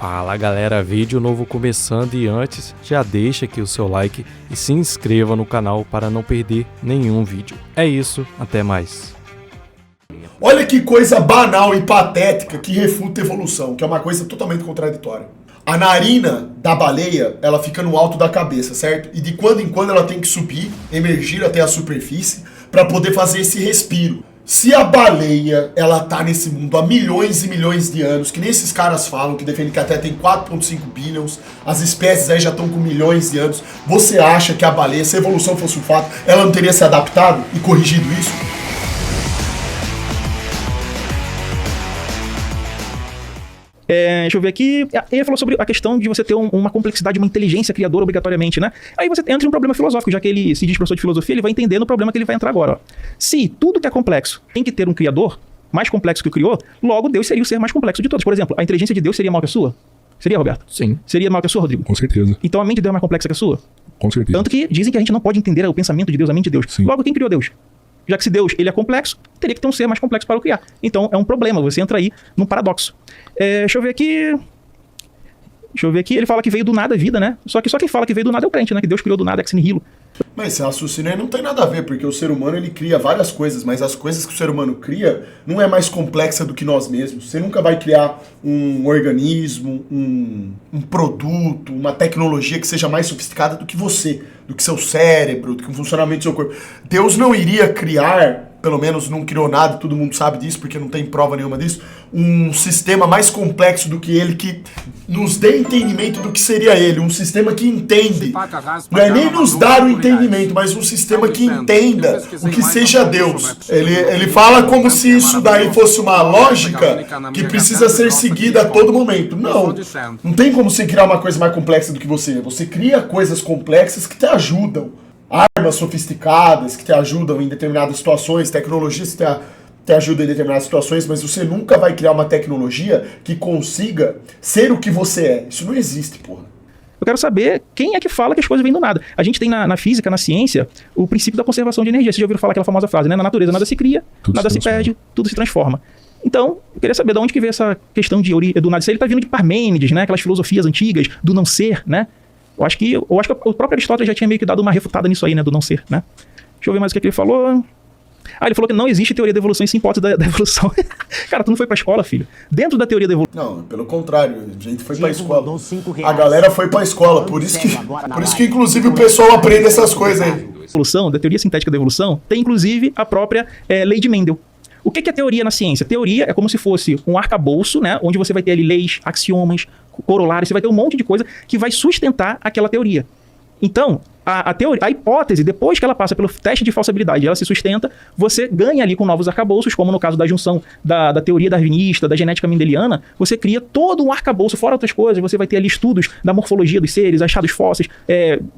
Fala galera, vídeo novo começando e antes já deixa aqui o seu like e se inscreva no canal para não perder nenhum vídeo. É isso, até mais. Olha que coisa banal e patética que refuta a evolução, que é uma coisa totalmente contraditória. A narina da baleia, ela fica no alto da cabeça, certo? E de quando em quando ela tem que subir, emergir até a superfície para poder fazer esse respiro. Se a baleia, ela tá nesse mundo há milhões e milhões de anos, que nem esses caras falam, que defendem que até tem 4,5 bilhões, as espécies aí já estão com milhões de anos, você acha que a baleia, se a evolução fosse um fato, ela não teria se adaptado e corrigido isso? Deixa eu ver aqui. Ele falou sobre a questão de você ter uma complexidade, uma inteligência criadora obrigatoriamente, né? Aí você entra em um problema filosófico, já que ele se diz professor de filosofia, ele vai entender no problema que ele vai entrar agora. Ó. Se tudo que é complexo tem que ter um criador mais complexo que o criou, logo Deus seria o ser mais complexo de todos. Por exemplo, a inteligência de Deus seria maior que a sua? Seria, Roberto? Sim. Seria maior que a sua, Rodrigo? Com certeza. Então a mente de Deus é mais complexa que a sua? Com certeza. Tanto que dizem que a gente não pode entender o pensamento de Deus, a mente de Deus. Sim. Logo, quem criou Deus? Já que se Deus ele é complexo, teria que ter um ser mais complexo para o criar. Então é um problema, você entra aí num paradoxo. Deixa eu ver aqui, ele fala que veio do nada a vida, né? Só quem fala que veio do nada é o crente, né? Que Deus criou do nada, ex nihilo. Mas esse raciocínio aí não tem nada a ver, porque o ser humano ele cria várias coisas, mas as coisas que o ser humano cria não é mais complexa do que nós mesmos. Você nunca vai criar um organismo, um produto, uma tecnologia que seja mais sofisticada do que você, do que seu cérebro, do que o funcionamento do seu corpo. Deus não iria criar, pelo menos não criou nada, todo mundo sabe disso, porque não tem prova nenhuma disso, um sistema mais complexo do que ele, que nos dê entendimento do que seria ele, um sistema que entende, não é nem nos dar o entendimento, mas um sistema que entenda o que seja Deus. Ele fala como se isso daí fosse uma lógica que precisa ser seguida a todo momento. Não tem como você criar uma coisa mais complexa do que você. Você cria coisas complexas que te ajudam. Armas sofisticadas que te ajudam em determinadas situações, tecnologias que te ajudam em determinadas situações, mas você nunca vai criar uma tecnologia que consiga ser o que você é. Isso não existe, porra. Eu quero saber quem é que fala que as coisas vêm do nada. A gente tem na física, na ciência, o princípio da conservação de energia. Vocês já ouviram falar aquela famosa frase, né? Na natureza nada se cria, nada se perde, tudo se transforma. Então, eu queria saber de onde que veio essa questão do nada. Se ele está vindo de Parmênides, né? Aquelas filosofias antigas do não ser, né? Eu acho que o próprio Aristóteles já tinha meio que dado uma refutada nisso aí, né? Do não ser, né? Deixa eu ver mais o que ele falou. Ele falou que não existe teoria da evolução e sim hipótese da evolução. Cara, tu não foi pra escola, filho? Dentro da teoria da evolução... Não, pelo contrário, a gente foi pra escola. A galera foi pra escola, por isso que inclusive o pessoal aprende essas coisas aí. Da teoria sintética da evolução, tem inclusive a própria lei de Mendel. O que é teoria na ciência? Teoria é como se fosse um arcabouço, né? Onde você vai ter ali leis, axiomas, corolários, você vai ter um monte de coisa que vai sustentar aquela teoria. Então, a hipótese, depois que ela passa pelo teste de falsibilidade e ela se sustenta, você ganha ali com novos arcabouços, como no caso da junção da teoria darwinista, da genética mendeliana, você cria todo um arcabouço, fora outras coisas, você vai ter ali estudos da morfologia dos seres, achados fósseis,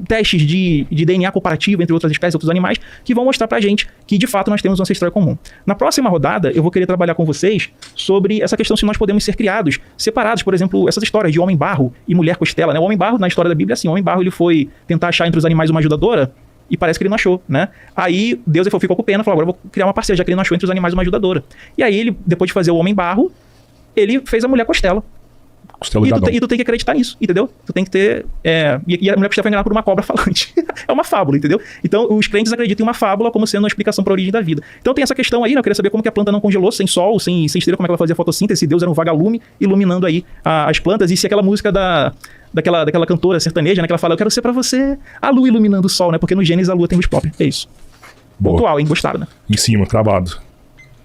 testes de DNA comparativo entre outras espécies e outros animais, que vão mostrar pra gente que, de fato, nós temos um ancestral comum. Na próxima rodada, eu vou querer trabalhar com vocês sobre essa questão se nós podemos ser criados separados, por exemplo, essas histórias de homem-barro e mulher costela, né? O homem-barro, na história da Bíblia, assim, o homem-barro, ele foi tentar achar entre os animais uma ajudadora e parece que ele não achou, né? Aí Deus ficou com pena, falou, agora eu vou criar uma parceira, já que ele não achou entre os animais uma ajudadora. E aí ele, depois de fazer o homem-barro, ele fez a mulher costela. E tu tem que acreditar nisso, entendeu? Tu tem que ter... E a mulher costela foi enganada por uma cobra falante. É uma fábula, entendeu? Então os crentes acreditam em uma fábula como sendo uma explicação para a origem da vida. Então tem essa questão aí, né? Eu queria saber como que a planta não congelou, sem sol, sem estrela, como é que ela fazia fotossíntese, se Deus era um vagalume iluminando aí as plantas, e se aquela música daquela cantora sertaneja, né? Que ela fala, eu quero ser pra você a lua iluminando o sol, né? Porque no Gênesis a lua tem luz própria. É isso. Boa. Pontual, hein? Gostaram, né? Em cima, travado.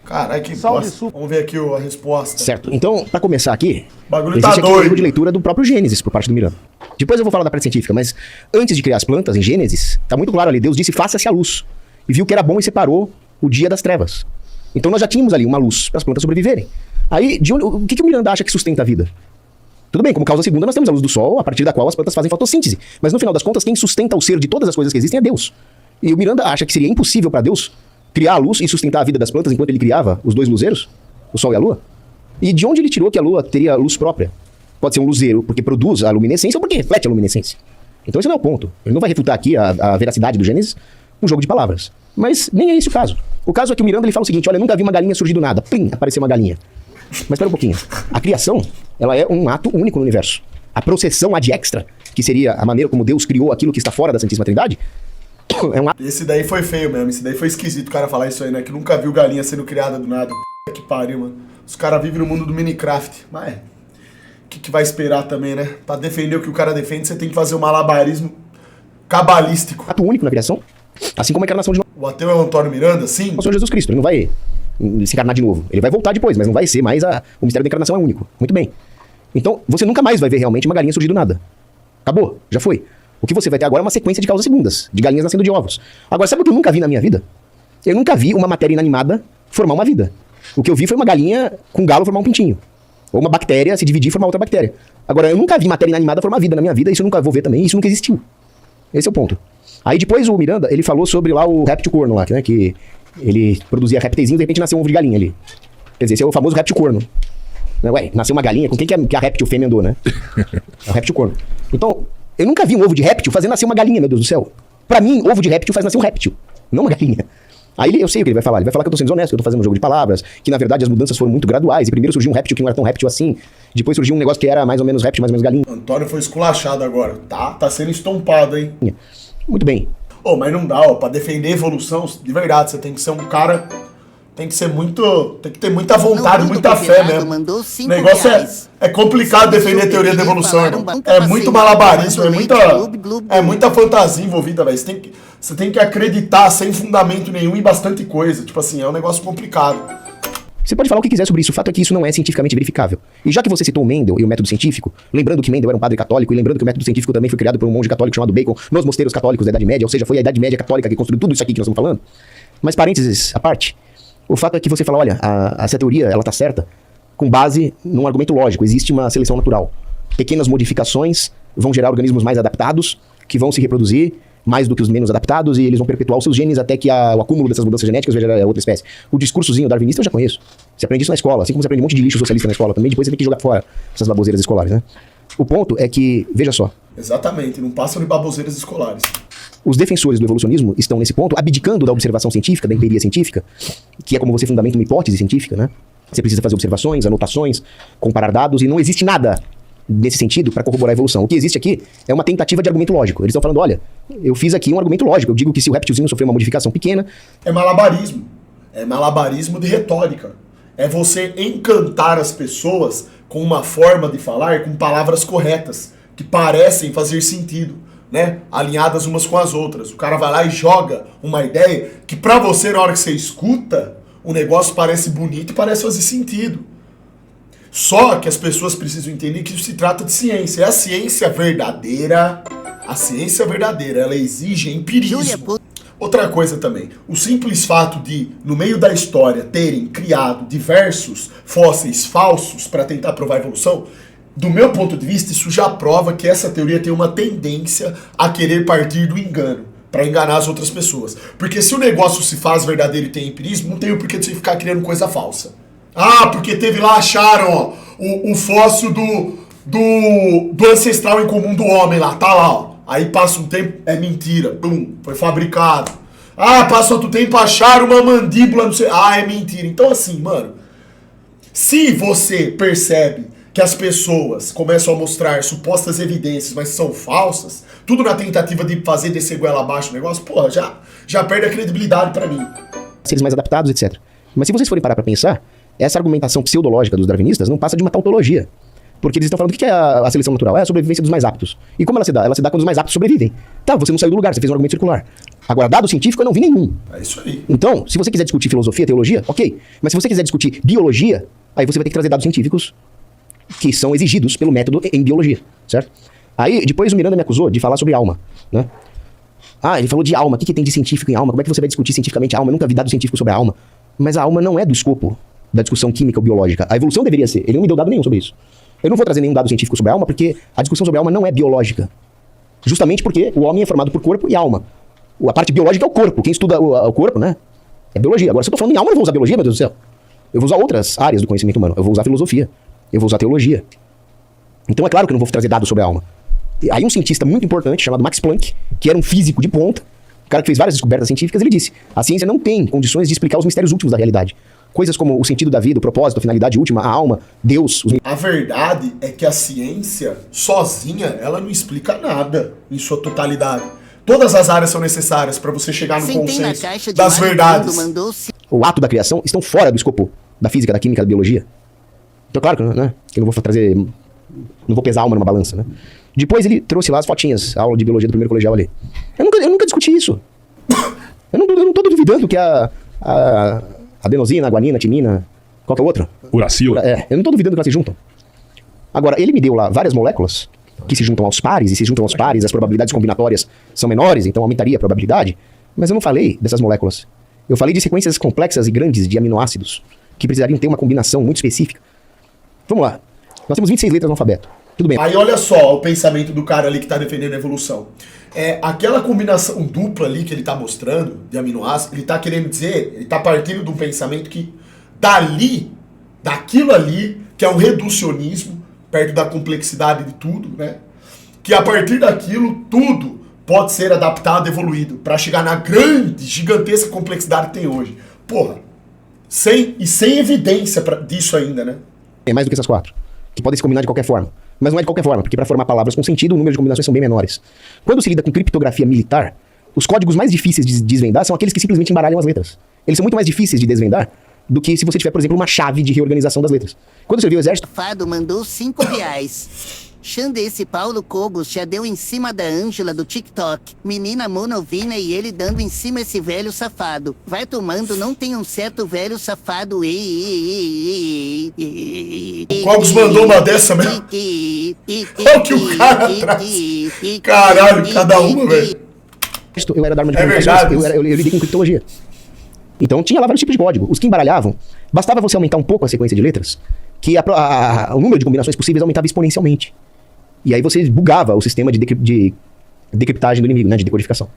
Caralho, que bosta. Vamos ver aqui a resposta. Certo. Então, pra começar aqui, o bagulho existe tá aqui um doido. erro de leitura do próprio Gênesis, por parte do Miranda. Depois eu vou falar da parte científica, mas antes de criar as plantas, em Gênesis, tá muito claro ali, Deus disse, faça-se a luz. E viu que era bom e separou o dia das trevas. Então nós já tínhamos ali uma luz para as plantas sobreviverem. Aí, o que o Miranda acha que sustenta a vida? Tudo bem, como causa segunda, nós temos a luz do sol, a partir da qual as plantas fazem fotossíntese. Mas no final das contas, quem sustenta o ser de todas as coisas que existem é Deus. E o Miranda acha que seria impossível para Deus criar a luz e sustentar a vida das plantas enquanto ele criava os dois luzeiros, o sol e a lua? E de onde ele tirou que a lua teria luz própria? Pode ser um luzeiro porque produz a luminescência ou porque reflete a luminescência. Então esse não é o ponto. Ele não vai refutar aqui a veracidade do Gênesis com um jogo de palavras. Mas nem é esse o caso. O caso é que o Miranda ele fala o seguinte, olha, eu nunca vi uma galinha surgir do nada. Plim, apareceu uma galinha. Mas espera um pouquinho. A criação, ela é um ato único no universo. A processão ad extra, que seria a maneira como Deus criou aquilo que está fora da Santíssima Trindade, é um ato... Esse daí foi feio mesmo, esse daí foi esquisito o cara falar isso aí, né? Que nunca viu galinha sendo criada do nada. Que pariu, mano. Os caras vivem no mundo do Minecraft. Mas o que vai esperar também, né? Pra defender o que o cara defende, você tem que fazer um malabarismo cabalístico. Ato único na criação, assim como a encarnação de O ateu é o Antônio Miranda, sim? o Senhor Jesus Cristo. Ele não vai se encarnar de novo. Ele vai voltar depois, mas não vai ser mais o mistério da encarnação é único. Muito bem. Então, você nunca mais vai ver realmente uma galinha surgir do nada. Acabou, já foi. O que você vai ter agora é uma sequência de causas segundas, de galinhas nascendo de ovos. Agora, sabe o que eu nunca vi na minha vida? Eu nunca vi uma matéria inanimada formar uma vida. O que eu vi foi uma galinha com galo formar um pintinho. Ou uma bactéria se dividir e formar outra bactéria. Agora, eu nunca vi matéria inanimada formar vida na minha vida, isso eu nunca vou ver também, isso nunca existiu. Esse é o ponto. Aí depois o Miranda, ele falou sobre lá o réptil corno lá, né, que ele produzia répteis e de repente nasceu um ovo de galinha ali. Quer dizer, esse é o famoso réptil corno. Ué, nasceu uma galinha, com quem que a réptil fêmea andou, né? É o réptil corno. Então, eu nunca vi um ovo de réptil fazer nascer uma galinha, meu Deus do céu. Pra mim, ovo de réptil faz nascer um réptil, não uma galinha. Aí eu sei o que ele vai falar. Ele vai falar que eu tô sendo desonesto, que eu tô fazendo um jogo de palavras, que na verdade as mudanças foram muito graduais, e primeiro surgiu um réptil que não era tão réptil assim, depois surgiu um negócio que era mais ou menos réptil, mais ou menos galinha. Antônio foi esculachado agora. Tá sendo estompado, hein? Muito bem. Mas não dá, pra defender a evolução, de verdade, você tem que ser um cara... Tem que ter muita vontade, muita fé mesmo. O negócio é complicado defender a teoria da evolução, irmão. É muito malabarismo, é muita fantasia envolvida, velho. Você tem que acreditar sem fundamento nenhum em bastante coisa. Tipo assim, é um negócio complicado. Você pode falar o que quiser sobre isso, o fato é que isso não é cientificamente verificável. E já que você citou o Mendel e o método científico, lembrando que Mendel era um padre católico, e lembrando que o método científico também foi criado por um monge católico chamado Bacon, nos mosteiros católicos da Idade Média, ou seja, foi a Idade Média católica que construiu tudo isso aqui que nós estamos falando. Mas parênteses à parte, o fato é que você fala, olha, essa teoria, ela tá certa com base num argumento lógico, existe uma seleção natural. Pequenas modificações vão gerar organismos mais adaptados, que vão se reproduzir mais do que os menos adaptados, e eles vão perpetuar os seus genes até que o acúmulo dessas mudanças genéticas vai gerar outra espécie. O discursozinho darwinista eu já conheço. Você aprende isso na escola, assim como você aprende um monte de lixo socialista na escola também, depois você tem que jogar fora essas baboseiras escolares, né? O ponto é que, veja só. Exatamente, não passam de baboseiras escolares. Os defensores do evolucionismo estão nesse ponto abdicando da observação científica, da empiria científica, que é como você fundamenta uma hipótese científica, né? Você precisa fazer observações, anotações, comparar dados, e não existe nada nesse sentido para corroborar a evolução. O que existe aqui é uma tentativa de argumento lógico. Eles estão falando, olha, eu fiz aqui um argumento lógico, eu digo que se o réptilzinho sofreu uma modificação pequena... É malabarismo de retórica. É você encantar as pessoas com uma forma de falar, com palavras corretas, que parecem fazer sentido, né? Alinhadas umas com as outras. O cara vai lá e joga uma ideia que pra você, na hora que você escuta, o negócio parece bonito e parece fazer sentido. Só que as pessoas precisam entender que isso se trata de ciência. É a ciência verdadeira. A ciência verdadeira, ela exige empirismo. Outra coisa também, o simples fato de, no meio da história, terem criado diversos fósseis falsos para tentar provar a evolução, do meu ponto de vista, isso já prova que essa teoria tem uma tendência a querer partir do engano, para enganar as outras pessoas. Porque se o negócio se faz verdadeiro e tem empirismo, não tem o porquê de você ficar criando coisa falsa. Ah, porque teve lá, acharam ó, o fóssil do ancestral em comum do homem lá, tá lá, ó. Aí passa um tempo, é mentira, pum, foi fabricado. Ah, passa outro tempo, acharam uma mandíbula, não sei, é mentira. Então assim, mano, se você percebe que as pessoas começam a mostrar supostas evidências, mas são falsas, tudo na tentativa de fazer descer goela abaixo o negócio, porra, já perde a credibilidade pra mim. Seres mais adaptados, etc. Mas se vocês forem parar pra pensar, essa argumentação pseudológica dos darwinistas não passa de uma tautologia. Porque eles estão falando o que é a seleção natural? É a sobrevivência dos mais aptos. E como ela se dá? Ela se dá quando os mais aptos sobrevivem. Tá, você não saiu do lugar, você fez um argumento circular. Agora, dado científico, eu não vi nenhum. É isso aí. Então, se você quiser discutir filosofia, teologia, ok. Mas se você quiser discutir biologia, aí você vai ter que trazer dados científicos que são exigidos pelo método em biologia, certo? Aí, depois o Miranda me acusou de falar sobre alma, né? Ah, ele falou de alma. O que tem de científico em alma? Como é que você vai discutir cientificamente a alma? Eu nunca vi dado científico sobre a alma. Mas a alma não é do escopo da discussão química ou biológica. A evolução deveria ser. Ele não me deu dado nenhum sobre isso. Eu não vou trazer nenhum dado científico sobre a alma, porque a discussão sobre a alma não é biológica. Justamente porque o homem é formado por corpo e alma. A parte biológica é o corpo. Quem estuda o corpo, né? É biologia. Agora, se eu tô falando em alma, eu não vou usar biologia, meu Deus do céu. Eu vou usar outras áreas do conhecimento humano. Eu vou usar filosofia. Eu vou usar teologia. Então é claro que eu não vou trazer dados sobre a alma. E aí um cientista muito importante, chamado Max Planck, que era um físico de ponta, o cara que fez várias descobertas científicas, ele disse: a ciência não tem condições de explicar os mistérios últimos da realidade. coisas como o sentido da vida, o propósito, a finalidade última, a alma, Deus... A verdade é que a ciência, sozinha, ela não explica nada em sua totalidade. Todas as áreas são necessárias para você chegar no consenso das verdades. O ato da criação estão fora do escopo da física, da química, da biologia. Então, claro que, né, que eu não vou trazer... Não vou pesar a alma numa balança, né? Depois ele trouxe lá as fotinhas, a aula de biologia do primeiro colegial ali. Eu nunca discuti isso. Eu não tô duvidando que a adenosina, a guanina, a timina... Qual que é o outro? Uracilo. Eu não tô duvidando que elas se juntam. Agora, ele me deu lá várias moléculas que se juntam aos pares, e se juntam aos pares, as probabilidades combinatórias são menores, então aumentaria a probabilidade. Mas eu não falei dessas moléculas. Eu falei de sequências complexas e grandes de aminoácidos que precisariam ter uma combinação muito específica. Vamos lá. Nós temos 26 letras no alfabeto. Tudo bem. Aí olha só o pensamento do cara ali que tá defendendo a evolução. Aquela combinação dupla ali que ele tá mostrando, de aminoácidos, ele tá querendo dizer, ele tá partindo de um pensamento que daquilo ali, que é um reducionismo, perto da complexidade de tudo, né? Que a partir daquilo, tudo pode ser adaptado, evoluído, para chegar na grande, gigantesca complexidade que tem hoje. Porra, sem evidência disso ainda, né? É mais do que essas 4, que podem se combinar de qualquer forma. Mas não é de qualquer forma, porque para formar palavras com sentido, o número de combinações são bem menores. Quando se lida com criptografia militar, os códigos mais difíceis de desvendar são aqueles que simplesmente embaralham as letras. Eles são muito mais difíceis de desvendar do que se você tiver, por exemplo, uma chave de reorganização das letras. Quando você viu o exército... Fado mandou R$5. Xande, esse Paulo Cobos já deu em cima da Ângela do TikTok. Menina monovina e ele dando em cima esse velho safado. Vai tomando, não tem um certo velho safado. O Cobos mandou uma dessa mesmo. Olha o que o cara traz. Caralho, cada uma, velho. Eu era da arma de comunicações, eu lidei com criptologia. Então tinha lá vários tipos de código. Os que embaralhavam, bastava você aumentar um pouco a sequência de letras, que o número de combinações possíveis aumentava exponencialmente. E aí você bugava o sistema de decriptagem do inimigo, né, de decodificação.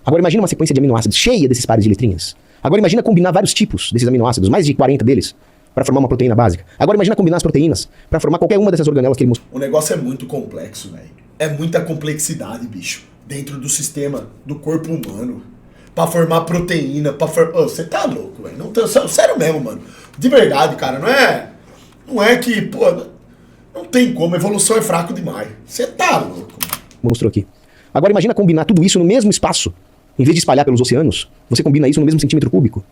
Agora imagina uma sequência de aminoácidos cheia desses pares de letrinhas. Agora imagina combinar vários tipos desses aminoácidos, mais de 40 deles, para formar uma proteína básica. Agora imagina combinar as proteínas para formar qualquer uma dessas organelas que ele mostrou. O negócio é muito complexo, velho. É muita complexidade, bicho, dentro do sistema do corpo humano. Pra formar proteína, você tá louco, velho. Sério mesmo, mano. De verdade, cara, não é que, pô, não tem como, evolução é fraco demais. Você tá louco, mano. Mostrou aqui. Agora imagina combinar tudo isso no mesmo espaço. Em vez de espalhar pelos oceanos, você combina isso no mesmo centímetro cúbico.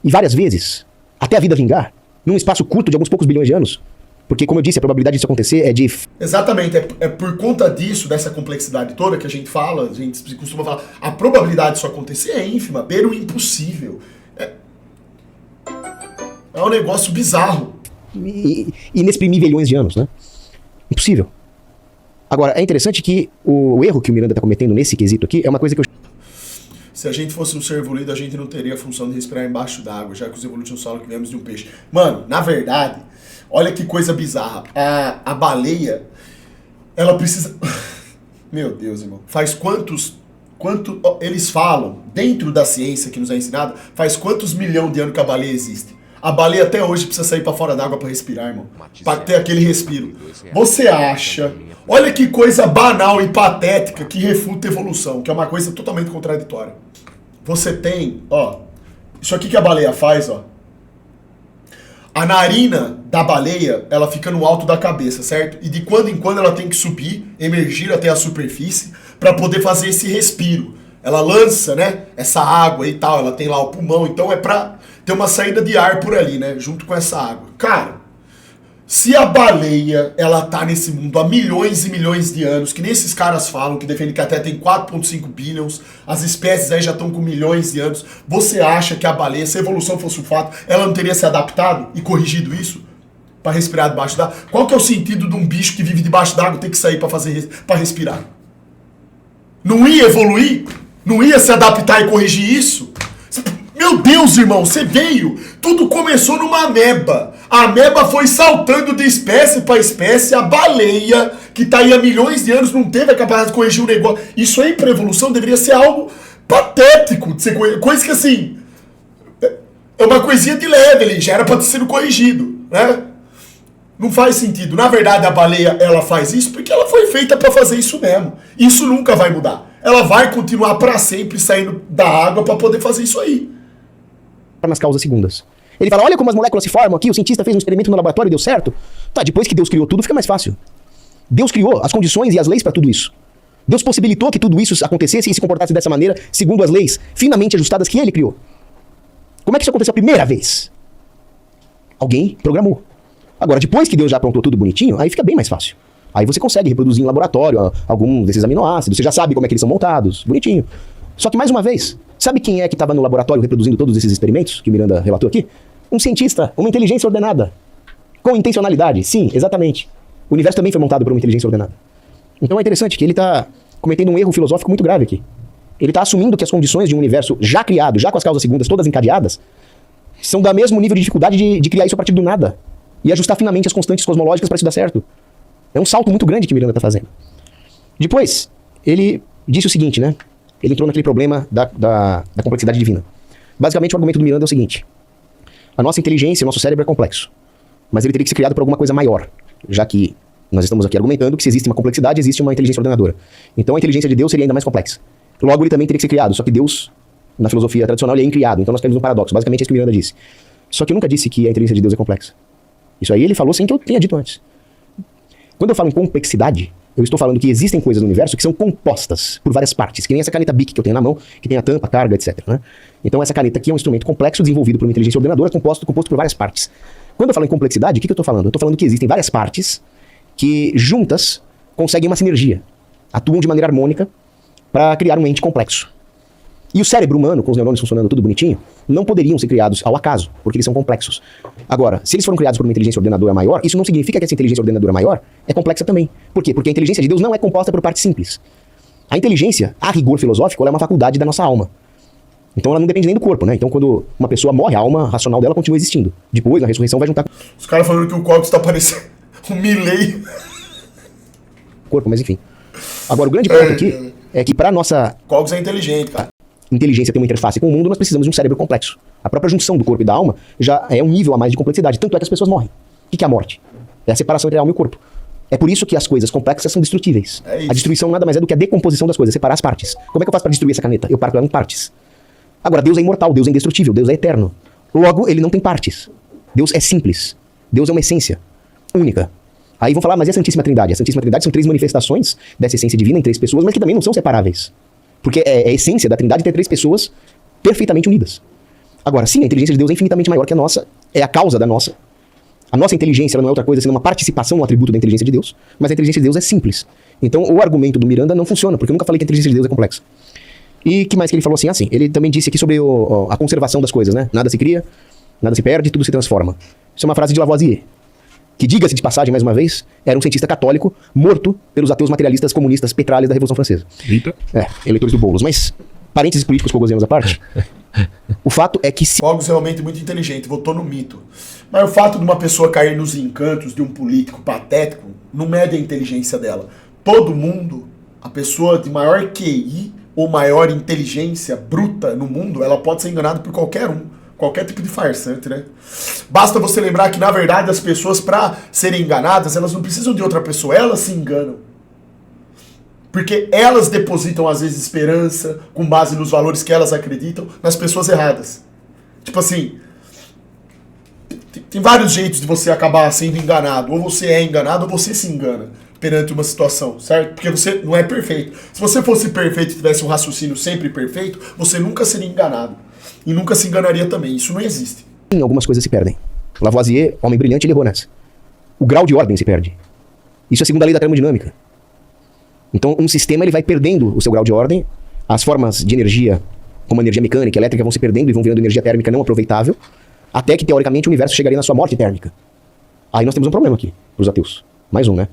E várias vezes, até a vida vingar, num espaço curto de alguns poucos bilhões de anos. Porque, como eu disse, a probabilidade disso acontecer é de... Exatamente, é por conta disso, dessa complexidade toda que a gente fala, a gente costuma falar, a probabilidade disso acontecer é ínfima, beira o impossível. É um negócio bizarro. Inexprimível milhões de anos, né? Impossível. Agora, é interessante que o erro que o Miranda está cometendo nesse quesito aqui é uma coisa que eu... Se a gente fosse um ser evoluído, a gente não teria a função de respirar embaixo d'água, já que os evolutivos falam que viemos de um peixe. Mano, na verdade, olha que coisa bizarra. A baleia, ela precisa... Meu Deus, irmão. Faz eles falam, dentro da ciência que nos é ensinado, faz quantos milhões de anos que a baleia existe? A baleia até hoje precisa sair pra fora d'água pra respirar, irmão. Pra ter aquele respiro. Você acha... Olha que coisa banal e patética que refuta a evolução, que é uma coisa totalmente contraditória. Você tem, ó... Isso aqui que a baleia faz, ó. A narina da baleia, ela fica no alto da cabeça, certo? E de quando em quando ela tem que subir, emergir até a superfície, pra poder fazer esse respiro. Ela lança, né, essa água e tal, ela tem lá o pulmão, então é pra ter uma saída de ar por ali, né, junto com essa água. Cara, se a baleia, ela tá nesse mundo há milhões e milhões de anos, que nem esses caras falam, que defendem que até tem 4,5 bilhões, as espécies aí já estão com milhões de anos, você acha que a baleia, se a evolução fosse um fato, ela não teria se adaptado e corrigido isso? Pra respirar debaixo d'água? Qual que é o sentido de um bicho que vive debaixo d'água ter que sair pra respirar? Não ia evoluir? Não ia se adaptar e corrigir isso? Meu Deus, irmão, você veio. Tudo começou numa ameba. A ameba foi saltando de espécie para espécie. A baleia, que tá aí há milhões de anos, não teve a capacidade de corrigir o negócio. Isso aí, para evolução, deveria ser algo patético. De ser coisa que, assim, é uma coisinha de leve ali. Já era para ter sido corrigido, né? Não faz sentido. Na verdade, a baleia, ela faz isso porque ela foi feita para fazer isso mesmo. Isso nunca vai mudar. Ela vai continuar para sempre saindo da água para poder fazer isso aí. Nas causas segundas. Ele fala, olha como as moléculas se formam aqui, o cientista fez um experimento no laboratório e deu certo. Tá, depois que Deus criou tudo, fica mais fácil. Deus criou as condições e as leis para tudo isso. Deus possibilitou que tudo isso acontecesse e se comportasse dessa maneira, segundo as leis finamente ajustadas que ele criou. Como é que isso aconteceu a primeira vez? Alguém programou. Agora, depois que Deus já aprontou tudo bonitinho, aí fica bem mais fácil. Aí você consegue reproduzir em laboratório algum desses aminoácidos, você já sabe como é que eles são montados, bonitinho. Só que, mais uma vez, sabe quem é que estava no laboratório reproduzindo todos esses experimentos que Miranda relatou aqui? Um cientista, uma inteligência ordenada. Com intencionalidade, sim, exatamente. O universo também foi montado por uma inteligência ordenada. Então é interessante que ele está cometendo um erro filosófico muito grave aqui. Ele está assumindo que as condições de um universo já criado, já com as causas segundas todas encadeadas, são do mesmo nível de dificuldade de criar isso a partir do nada. E ajustar finamente as constantes cosmológicas para isso dar certo. É um salto muito grande que Miranda está fazendo. Depois, ele disse o seguinte, né? Ele entrou naquele problema da complexidade divina. Basicamente, o argumento do Miranda é o seguinte. A nossa inteligência, o nosso cérebro é complexo. Mas ele teria que ser criado por alguma coisa maior. Já que nós estamos aqui argumentando que se existe uma complexidade, existe uma inteligência ordenadora. Então a inteligência de Deus seria ainda mais complexa. Logo, ele também teria que ser criado. Só que Deus, na filosofia tradicional, ele é incriado. Então nós temos um paradoxo. Basicamente é isso que Miranda disse. Só que eu nunca disse que a inteligência de Deus é complexa. Isso aí ele falou sem que eu tenha dito antes. Quando eu falo em complexidade, eu estou falando que existem coisas no universo que são compostas por várias partes. Que nem essa caneta Bic que eu tenho na mão, que tem a tampa, a carga, etc. Né? Então essa caneta aqui é um instrumento complexo desenvolvido por uma inteligência ordenadora composto por várias partes. Quando eu falo em complexidade, o que eu estou falando? Eu estou falando que existem várias partes que juntas conseguem uma sinergia. Atuam de maneira harmônica para criar um ente complexo. E o cérebro humano, com os neurônios funcionando tudo bonitinho, não poderiam ser criados ao acaso, porque eles são complexos. Agora, se eles foram criados por uma inteligência ordenadora maior, isso não significa que essa inteligência ordenadora maior é complexa também. Por quê? Porque a inteligência de Deus não é composta por partes simples. A inteligência, a rigor filosófico, ela é uma faculdade da nossa alma. Então ela não depende nem do corpo, né? Então quando uma pessoa morre, a alma racional dela continua existindo. Depois, na ressurreição, vai juntar com Os caras falando que o Cox tá parecendo um Milley. o corpo, mas enfim. Agora, o grande ponto aqui é que para nossa Cox é inteligente, cara. inteligência ter uma interface com o mundo, nós precisamos de um cérebro complexo. A própria junção do corpo e da alma já é um nível a mais de complexidade. Tanto é que as pessoas morrem. O que é a morte? É a separação entre a alma e o corpo. É por isso que as coisas complexas são destrutíveis. É isso. A destruição nada mais é do que a decomposição das coisas, separar as partes. Como é que eu faço para destruir essa caneta? Eu parto ela em partes. Agora, Deus é imortal, Deus é indestrutível, Deus é eterno. Logo, ele não tem partes. Deus é simples. Deus é uma essência única. Aí vão falar, mas e a Santíssima Trindade? A Santíssima Trindade são 3 manifestações dessa essência divina em 3 pessoas, mas que também não são separáveis. Porque é a essência da Trindade ter 3 pessoas perfeitamente unidas. Agora, sim, a inteligência de Deus é infinitamente maior que a nossa, é a causa da nossa. A nossa inteligência ela não é outra coisa senão uma participação no atributo da inteligência de Deus, mas a inteligência de Deus é simples. Então, o argumento do Miranda não funciona, porque eu nunca falei que a inteligência de Deus é complexa. E que mais que ele falou assim? Ele também disse aqui sobre a conservação das coisas, né? Nada se cria, nada se perde, tudo se transforma. Isso é uma frase de Lavoisier, que, diga-se de passagem mais uma vez, era um cientista católico morto pelos ateus materialistas comunistas petralhas da Revolução Francesa. Eita. Eleitores do Boulos. Mas, parênteses políticos cogosianos à parte, o fato é que se... Cox realmente muito inteligente, votou no mito. Mas o fato de uma pessoa cair nos encantos de um político patético não mede a inteligência dela. Todo mundo, a pessoa de maior QI ou maior inteligência bruta no mundo, ela pode ser enganada por qualquer um. Qualquer tipo de farsante, né? Basta você lembrar que, na verdade, as pessoas, para serem enganadas, elas não precisam de outra pessoa, elas se enganam. Porque elas depositam, às vezes, esperança, com base nos valores que elas acreditam, nas pessoas erradas. Tipo assim, tem vários jeitos de você acabar sendo enganado. Ou você é enganado, ou você se engana perante uma situação, certo? Porque você não é perfeito. Se você fosse perfeito e tivesse um raciocínio sempre perfeito, você nunca seria enganado. E nunca se enganaria também. Isso não existe. Algumas coisas se perdem. Lavoisier, homem brilhante, ele errou nessa. O grau de ordem se perde. Isso é segundo a lei da termodinâmica. Então, um sistema ele vai perdendo o seu grau de ordem. As formas de energia, como a energia mecânica, elétrica, vão se perdendo e vão virando energia térmica não aproveitável, até que, teoricamente, o universo chegaria na sua morte térmica. Aí nós temos um problema aqui, para os ateus. Mais um, né?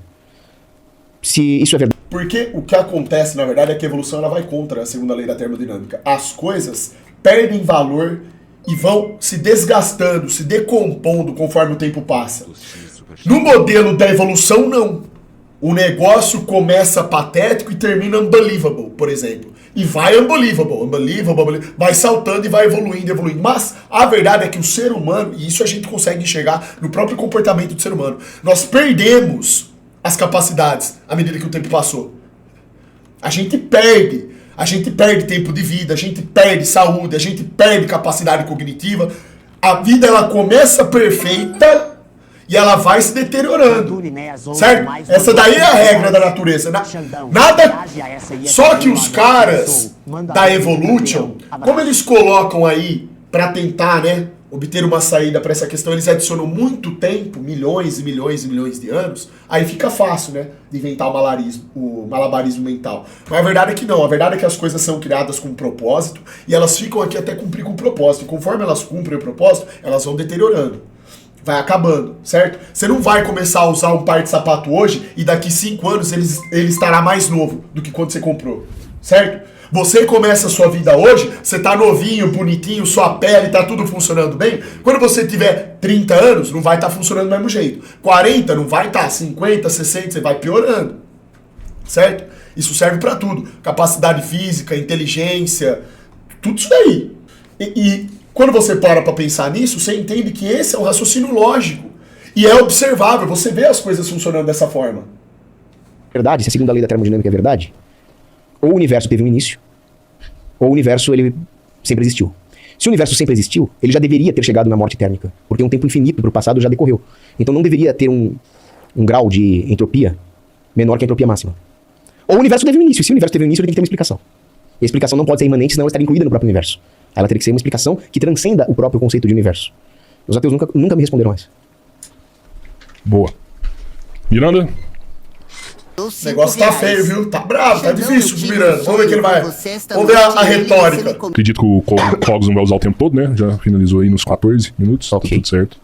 Se isso é verdade... Porque o que acontece, na verdade, é que a evolução ela vai contra a segunda lei da termodinâmica. As coisas perdem valor e vão se desgastando, se decompondo conforme o tempo passa. No modelo da evolução, não. O negócio começa patético e termina unbelievable, por exemplo. E vai unbelievable, vai saltando e vai evoluindo. Mas a verdade é que o ser humano, e isso a gente consegue enxergar no próprio comportamento do ser humano, nós perdemos as capacidades à medida que o tempo passou. A gente perde tempo de vida, a gente perde saúde, a gente perde capacidade cognitiva. A vida, ela começa perfeita e ela vai se deteriorando, certo? Essa daí é a regra da natureza. Nada. Só que os caras da Evolution, como eles colocam aí pra tentar, né, obter uma saída pra essa questão, eles adicionam muito tempo, milhões e milhões e milhões de anos, aí fica fácil, né, de inventar o malabarismo mental. Mas a verdade é que não, a verdade é que as coisas são criadas com um propósito e elas ficam aqui até cumprir com o propósito. E conforme elas cumprem o propósito, elas vão deteriorando. Vai acabando, certo? Você não vai começar a usar um par de sapato hoje e daqui 5 anos ele estará mais novo do que quando você comprou, certo? Você começa a sua vida hoje, você tá novinho, bonitinho, sua pele tá tudo funcionando bem. Quando você tiver 30 anos, não vai estar funcionando do mesmo jeito. 40 não vai estar, 50, 60, você vai piorando, certo? Isso serve pra tudo. Capacidade física, inteligência, tudo isso daí. E quando você para pra pensar nisso, você entende que esse é um raciocínio lógico. E é observável, você vê as coisas funcionando dessa forma. Verdade, se a segunda lei da termodinâmica é verdade, ou o universo teve um início, ou o universo ele sempre existiu. Se o universo sempre existiu, ele já deveria ter chegado na morte térmica, porque um tempo infinito para o passado já decorreu. Então não deveria ter um grau de entropia menor que a entropia máxima. Ou o universo teve um início. Se o universo teve um início, ele tem que ter uma explicação. E a explicação não pode ser imanente, senão ela estaria incluída no próprio universo. Ela teria que ser uma explicação que transcenda o próprio conceito de universo. Os ateus nunca me responderam mais. Boa. Miranda? O negócio tá feio, viu? Tá bravo, tá difícil, Miranda. Vamos ver que ele vai. Vamos ver a retórica. Acredito que o Cogos não vai usar o tempo todo, né? Já finalizou aí nos 14 minutos. Ok. Tá tudo certo.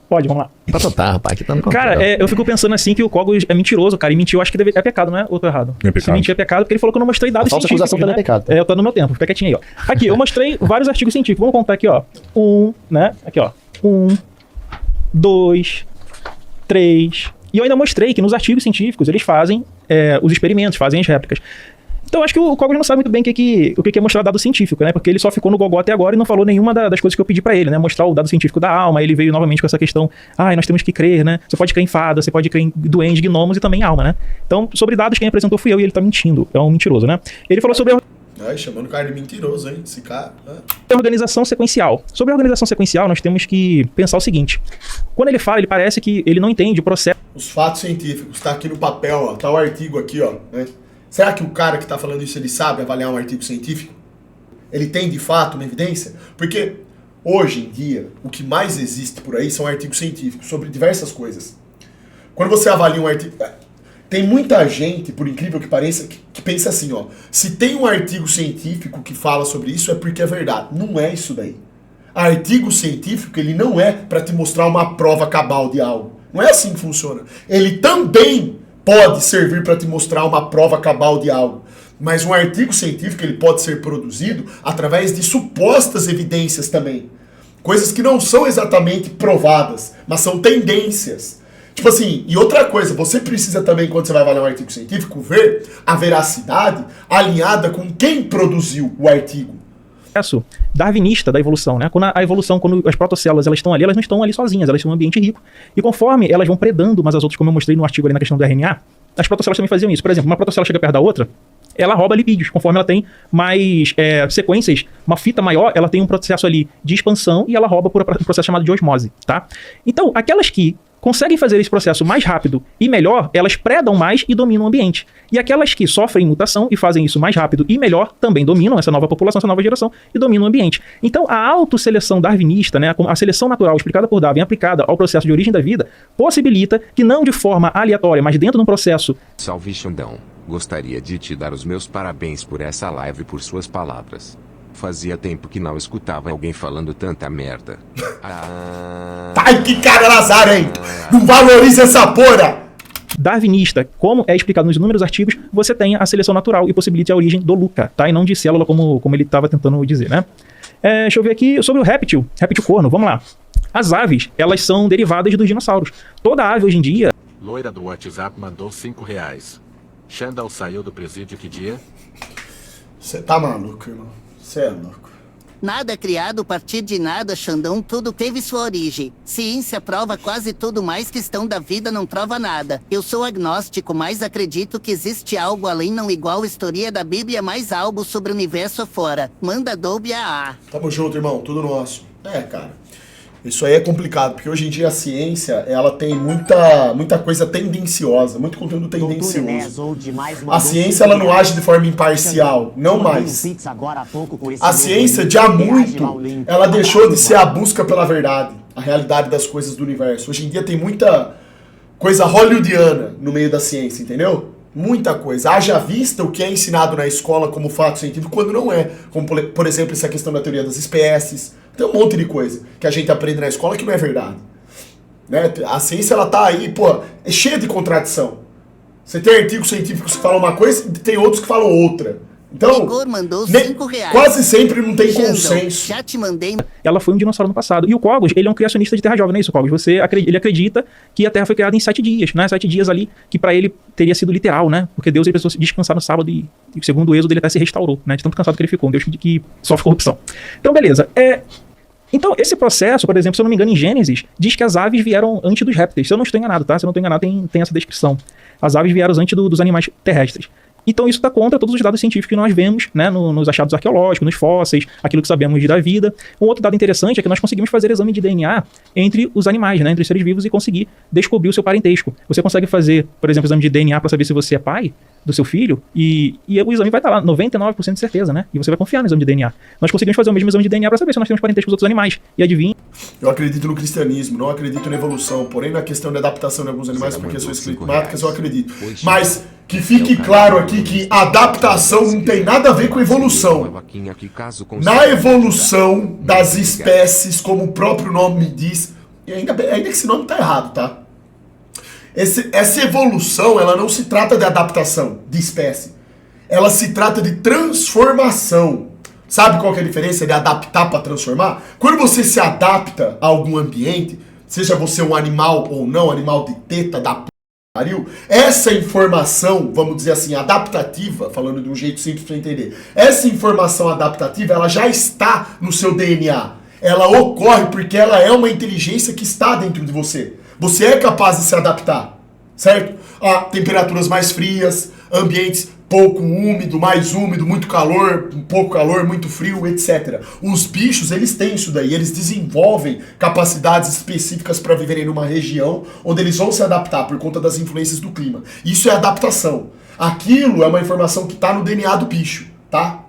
Pode, vamos lá. Tá, rapaz, aqui tá no Cara, eu fico pensando assim que o Cogos é mentiroso, cara. E mentiu, acho que é pecado, não é? Ou tô errado? É pecado. Se mentir é pecado, porque ele falou que eu não mostrei dados A falsa científicos, acusação também né? é pecado. Eu tô no meu tempo, fica quietinho aí, ó. Aqui, eu mostrei vários artigos científicos. Vamos contar aqui, ó. Né? Aqui, ó. 1, 2, 3. E eu ainda mostrei que nos artigos científicos eles fazem os experimentos, fazem as réplicas. Então acho que o Cogos não sabe muito bem o que é mostrar dado científico, né? Porque ele só ficou no gogó até agora e não falou nenhuma das coisas que eu pedi pra ele, né? Mostrar o dado científico da alma. Ele veio novamente com essa questão, nós temos que crer, né? Você pode crer em fada, você pode crer em duendes, gnomos e também alma, né? Então, sobre dados, quem apresentou fui eu e ele tá mentindo. É um mentiroso, né? Ele falou sobre Ai, chamando o cara de mentiroso, hein? Esse cara. organização sequencial. Sobre a organização sequencial, nós temos que pensar o seguinte. Quando ele fala, ele parece que ele não entende o processo. Os fatos científicos, tá aqui no papel, ó. Tá o artigo aqui, ó. Né? Será que o cara que tá falando isso, ele sabe avaliar um artigo científico? Ele tem, de fato, uma evidência? Porque, hoje em dia, o que mais existe por aí são artigos científicos sobre diversas coisas. Quando você avalia um artigo... Tem muita gente, por incrível que pareça, que pensa assim, ó. Se tem um artigo científico que fala sobre isso, é porque é verdade. Não é isso daí. Artigo científico, ele não é para te mostrar uma prova cabal de algo. Não é assim que funciona. Ele também pode servir para te mostrar uma prova cabal de algo. Mas um artigo científico, ele pode ser produzido através de supostas evidências também. Coisas que não são exatamente provadas, mas são tendências. Tipo assim, e outra coisa, você precisa também, quando você vai avaliar um artigo científico, ver a veracidade alinhada com quem produziu o artigo. Darwinista da evolução, né? Quando a evolução, quando as protocélulas elas não estão ali sozinhas, elas estão em um ambiente rico. E conforme elas vão predando umas às outras, como eu mostrei no artigo ali na questão do RNA, as protocélulas também faziam isso. Por exemplo, uma protocélula chega perto da outra, ela rouba lipídios. Conforme ela tem mais sequências, uma fita maior, ela tem um processo ali de expansão e ela rouba por um processo chamado de osmose, tá? Então, aquelas que conseguem fazer esse processo mais rápido e melhor, elas predam mais e dominam o ambiente. E aquelas que sofrem mutação e fazem isso mais rápido e melhor, também dominam essa nova população, essa nova geração e dominam o ambiente. Então, a autosseleção darwinista, né, a seleção natural explicada por Darwin, aplicada ao processo de origem da vida, possibilita que não de forma aleatória, mas dentro de um processo... Salve Xandão, gostaria de te dar os meus parabéns por essa live e por suas palavras. Fazia tempo que não escutava alguém falando tanta merda. Ai, que cara Lazaro, hein? Não valoriza essa porra! Darwinista, como é explicado nos inúmeros artigos, você tem a seleção natural e possibilita a origem do Luca, tá? E não de célula como ele estava tentando dizer, né? Deixa eu ver aqui sobre o réptil corno, vamos lá. As aves, elas são derivadas dos dinossauros. Toda ave hoje em dia... Loira do WhatsApp mandou R$5. Xandão saiu do presídio que dia? Você tá maluco, irmão. Você é louco. Nada criado a partir de nada, Xandão, tudo teve sua origem. Ciência prova quase tudo, mais questão da vida não prova nada. Eu sou agnóstico, mas acredito que existe algo além, não igual a história da Bíblia, mais algo sobre o universo afora. Manda Dolby a. Tamo junto, irmão, tudo nosso. Cara, isso aí é complicado, porque hoje em dia a ciência, ela tem muita coisa tendenciosa, muito conteúdo tendencioso. A ciência, ela não age de forma imparcial, não mais. A ciência, de há muito, ela deixou de ser a busca pela verdade, a realidade das coisas do universo. Hoje em dia tem muita coisa hollywoodiana no meio da ciência, entendeu? Muita coisa. Haja vista o que é ensinado na escola como fato científico quando não é. Como, por exemplo, essa questão da teoria das espécies. Tem um monte de coisa que a gente aprende na escola que não é verdade. Né? A ciência, ela tá aí, pô, é cheia de contradição. Você tem artigos científicos que falam uma coisa e tem outros que falam outra. Então, Igor mandou R$5. quase sempre não tem consenso. Já te mandei. Ela foi um dinossauro no passado. E o Cogos, ele é um criacionista de Terra Jovem, não é isso, Cogos? Ele acredita que a Terra foi criada em 7 dias, né? 7 dias ali, que pra ele teria sido literal, né? Porque Deus, ele precisou descansar no sábado e segundo o Êxodo, ele até se restaurou, né? De tanto cansado que ele ficou, um Deus que sofre corrupção. Então, beleza. Então, esse processo, por exemplo, se eu não me engano, em Gênesis, diz que as aves vieram antes dos répteis. Se eu não estou enganado, tá? Se eu não estou enganado, tem essa descrição. As aves vieram antes dos animais terrestres. Então isso está contra todos os dados científicos que nós vemos, né, nos achados arqueológicos, nos fósseis, aquilo que sabemos da vida. Um outro dado interessante é que nós conseguimos fazer exame de DNA entre os animais, né, entre os seres vivos, e conseguir descobrir o seu parentesco. Você consegue fazer, por exemplo, exame de DNA para saber se você é pai do seu filho, e o exame vai estar lá, 99% de certeza, né? E você vai confiar no exame de DNA. Nós conseguimos fazer o mesmo exame de DNA para saber se nós temos parentesco com os outros animais. E adivinha? Eu acredito no cristianismo, não acredito na evolução, porém na questão da adaptação de alguns animais, porque são climáticas, eu acredito. Mas que fique claro aqui que adaptação não tem nada a ver com evolução. Na evolução das espécies, como o próprio nome diz, e ainda que esse nome tá errado, tá? Essa evolução, ela não se trata de adaptação de espécie. Ela se trata de transformação. Sabe qual que é a diferença de adaptar para transformar? Quando você se adapta a algum ambiente, seja você um animal ou não, animal de teta da pariu, essa informação, vamos dizer assim, adaptativa, falando de um jeito simples para entender, essa informação adaptativa, ela já está no seu DNA. Ela ocorre porque ela é uma inteligência que está dentro de você. Você é capaz de se adaptar, certo? A temperaturas mais frias, ambientes pouco úmido, mais úmido, muito calor, pouco calor, muito frio, etc. Os bichos, eles têm isso daí, eles desenvolvem capacidades específicas para viverem numa região onde eles vão se adaptar por conta das influências do clima. Isso é adaptação. Aquilo é uma informação que está no DNA do bicho, tá?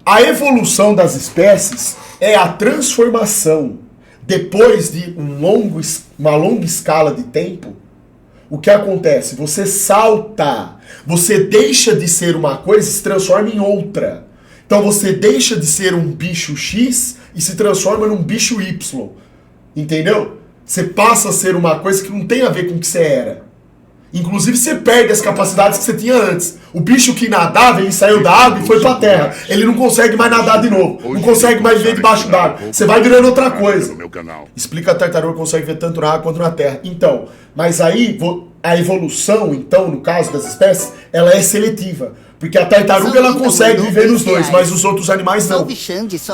A evolução das espécies é a transformação. Depois de uma longa escala de tempo, o que acontece? Você salta, você deixa de ser uma coisa e se transforma em outra. Então você deixa de ser um bicho X e se transforma num bicho Y. Entendeu? Você passa a ser uma coisa que não tem a ver com o que você era. Inclusive você perde as capacidades que você tinha antes. O bicho que nadava, ele saiu da água e foi pra terra. Ele não consegue mais nadar de novo. Não consegue mais ver debaixo d'água. Você vai virando outra coisa. Explica a tartaruga consegue ver tanto na água quanto na terra. Então, mas aí a evolução, então, no caso das espécies, ela é seletiva. Porque a tartaruga ela consegue viver nos dois, mas os outros animais não.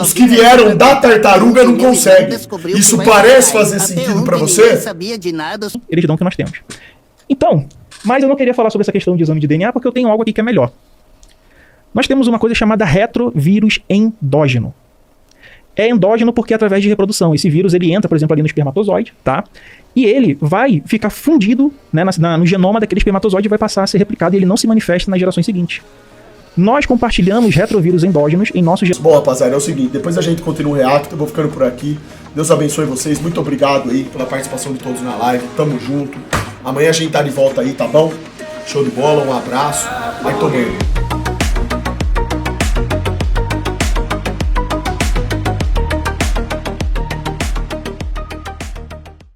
Os que vieram da tartaruga não conseguem. Isso parece fazer sentido pra você? Eles dão o que nós temos. Então, mas eu não queria falar sobre essa questão de exame de DNA porque eu tenho algo aqui que é melhor. Nós temos uma coisa chamada retrovírus endógeno. É endógeno porque é através de reprodução. Esse vírus, ele entra, por exemplo, ali no espermatozoide, tá? E ele vai ficar fundido, né, no genoma daquele espermatozoide e vai passar a ser replicado e ele não se manifesta nas gerações seguintes. Nós compartilhamos retrovírus endógenos em nossos... Bom, rapaziada, é o seguinte, depois a gente continua o react, eu vou ficando por aqui. Deus abençoe vocês, muito obrigado aí pela participação de todos na live, tamo junto. Amanhã a gente tá de volta aí, tá bom? Show de bola, um abraço, vai tomando.